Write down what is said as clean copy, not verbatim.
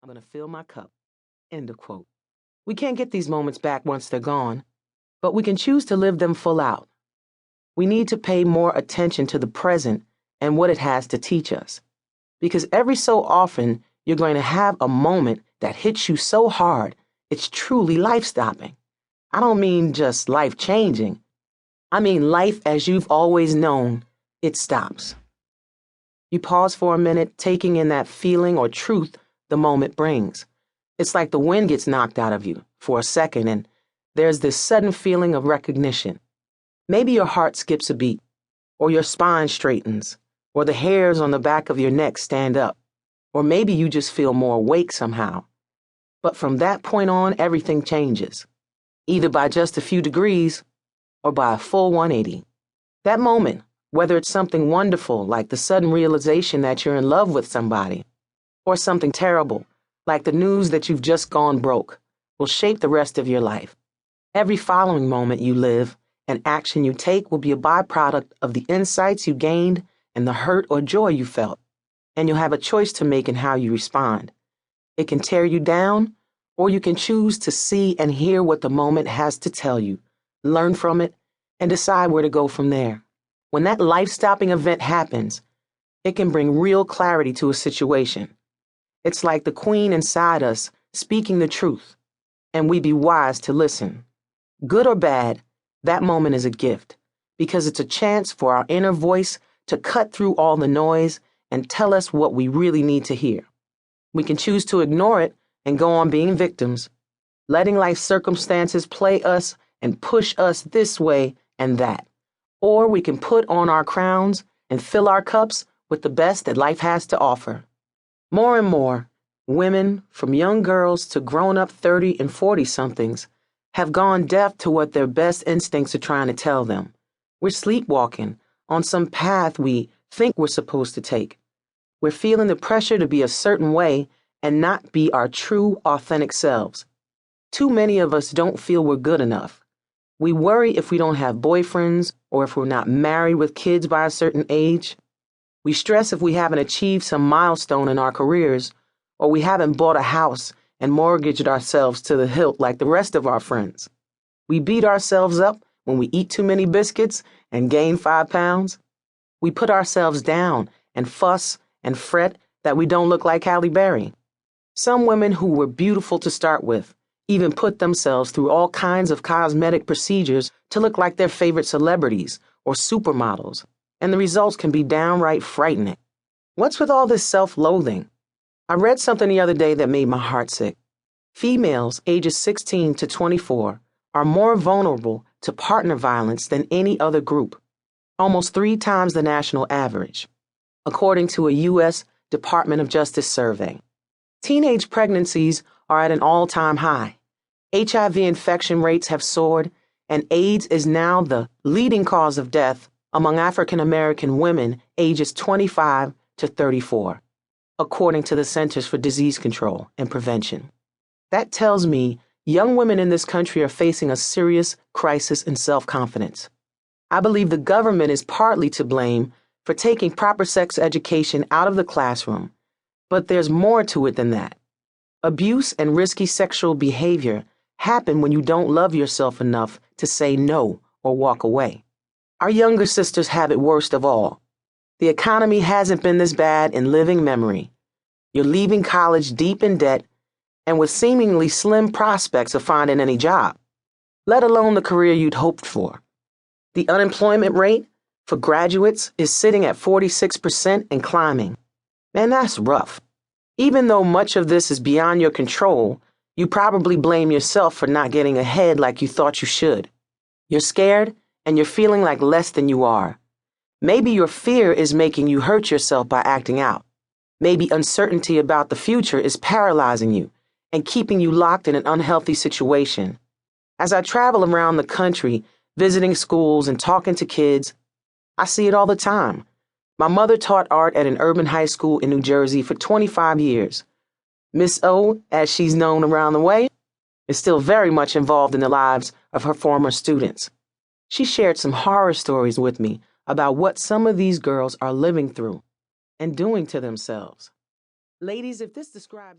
I'm going to fill my cup. End of quote. We can't get these moments back once they're gone, but we can choose to live them full out. We need to pay more attention to the present and what it has to teach us. Because every so often, you're going to have a moment that hits you so hard, it's truly life-stopping. I don't mean just life-changing. I mean life as you've always known, it stops. You pause for a minute, taking in that feeling or truth the moment brings. It's like the wind gets knocked out of you for a second, and there's this sudden feeling of recognition. Maybe your heart skips a beat, or your spine straightens, or the hairs on the back of your neck stand up, or maybe you just feel more awake somehow. But from that point on, everything changes, either by just a few degrees or by a full 180. That moment, whether it's something wonderful like the sudden realization that you're in love with somebody, or something terrible like the news that you've just gone broke, will shape the rest of your life. Every following moment you live and action you take will be a byproduct of the insights you gained and the hurt or joy you felt, and you'll have a choice to make in how you respond. It can tear you down, or you can choose to see and hear what the moment has to tell you, learn from it, and decide where to go from there. When that life-stopping event happens, it can bring real clarity to a situation. It's like the queen inside us speaking the truth, and we be wise to listen. Good or bad, that moment is a gift, because it's a chance for our inner voice to cut through all the noise and tell us what we really need to hear. We can choose to ignore it and go on being victims, letting life circumstances play us and push us this way and that. Or we can put on our crowns and fill our cups with the best that life has to offer. More and more, women, from young girls to grown-up 30 and 40-somethings, have gone deaf to what their best instincts are trying to tell them. We're sleepwalking on some path we think we're supposed to take. We're feeling the pressure to be a certain way and not be our true, authentic selves. Too many of us don't feel we're good enough. We worry if we don't have boyfriends or if we're not married with kids by a certain age. We stress if we haven't achieved some milestone in our careers, or we haven't bought a house and mortgaged ourselves to the hilt like the rest of our friends. We beat ourselves up when we eat too many biscuits and gain 5 pounds. We put ourselves down and fuss and fret that we don't look like Halle Berry. Some women who were beautiful to start with even put themselves through all kinds of cosmetic procedures to look like their favorite celebrities or supermodels, and the results can be downright frightening. What's with all this self-loathing? I read something the other day that made my heart sick. Females ages 16 to 24 are more vulnerable to partner violence than any other group, almost 3 times the national average, according to a US Department of Justice survey. Teenage pregnancies are at an all-time high. HIV infection rates have soared, and AIDS is now the leading cause of death among African American women ages 25 to 34, according to the Centers for Disease Control and Prevention. That tells me young women in this country are facing a serious crisis in self-confidence. I believe the government is partly to blame for taking proper sex education out of the classroom, but there's more to it than that. Abuse and risky sexual behavior happen when you don't love yourself enough to say no or walk away. Our younger sisters have it worst of all. The economy hasn't been this bad in living memory. You're leaving college deep in debt and with seemingly slim prospects of finding any job, let alone the career you'd hoped for. The unemployment rate for graduates is sitting at 46% and climbing. Man, that's rough. Even though much of this is beyond your control, you probably blame yourself for not getting ahead like you thought you should. You're scared, and you're feeling like less than you are. Maybe your fear is making you hurt yourself by acting out. Maybe uncertainty about the future is paralyzing you and keeping you locked in an unhealthy situation. As I travel around the country, visiting schools and talking to kids, I see it all the time. My mother taught art at an urban high school in New Jersey for 25 years. Miss O, as she's known around the way, is still very much involved in the lives of her former students. She shared some horror stories with me about what some of these girls are living through and doing to themselves. Ladies, if this describes